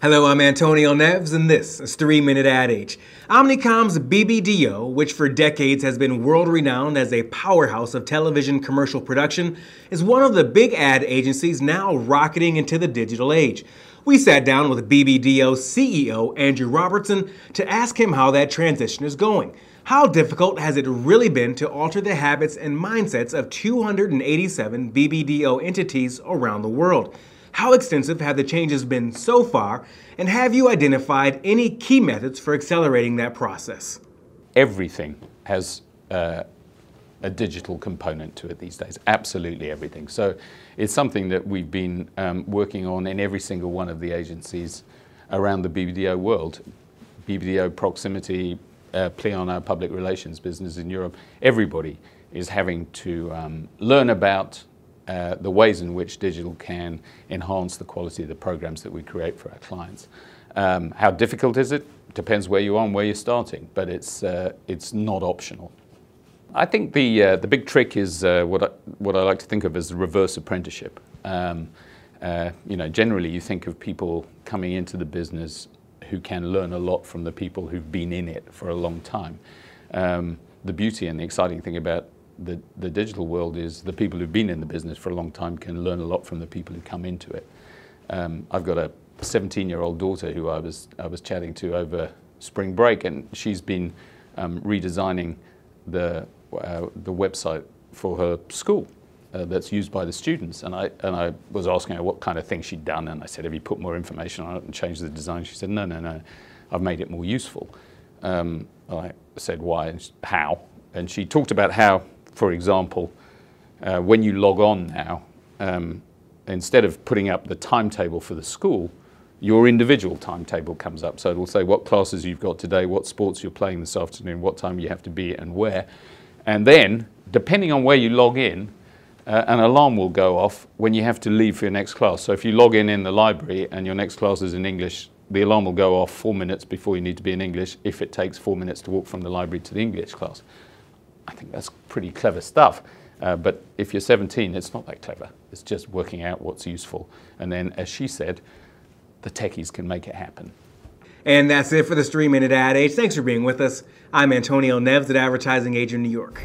Hello, I'm Antonio Neves, and this is 3-Minute Ad Age. Omnicom's BBDO, which for decades has been world-renowned as a powerhouse of television commercial production, is one of the big ad agencies now rocketing into the digital age. We sat down with BBDO CEO Andrew Robertson to ask him how that transition is going. How difficult has it really been to alter the habits and mindsets of 287 BBDO entities around the world? How extensive have the changes been so far, and have you identified any key methods for accelerating that process? Everything has a digital component to it these days, absolutely everything. So it's something that we've been working on in every single one of the agencies around the BBDO world. BBDO Proximity, Pleon, our public relations business in Europe, everybody is having to learn about the ways in which digital can enhance the quality of the programs that we create for our clients. How difficult is it? Depends where you are and where you're starting, but it's not optional. I think the big trick is what I like to think of as the reverse apprenticeship. Generally you think of people coming into the business who can learn a lot from the people who've been in it for a long time. The beauty and the exciting thing about the digital world is the people who've been in the business for a long time can learn a lot from the people who come into it. I've got a 17-year-old daughter who I was chatting to over spring break, and she's been redesigning the website for her school that's used by the students. And I was asking her what kind of things she'd done, and I said, "Have you put more information on it and changed the design?" She said, No, I've made it more useful." I said, "Why? And how?" And she talked about how, for example, when you log on now, instead of putting up the timetable for the school, your individual timetable comes up. So it will say what classes you've got today, what sports you're playing this afternoon, what time you have to be and where. And then, depending on where you log in, an alarm will go off when you have to leave for your next class. So if you log in the library and your next class is in English, the alarm will go off 4 minutes before you need to be in English if it takes 4 minutes to walk from the library to the English class. I think that's pretty clever stuff, but if you're 17, it's not that clever. It's just working out what's useful. And then, as she said, the techies can make it happen. And that's it for this 3-Minute Ad Age. Thanks for being with us. I'm Antonio Neves at Advertising Age in New York.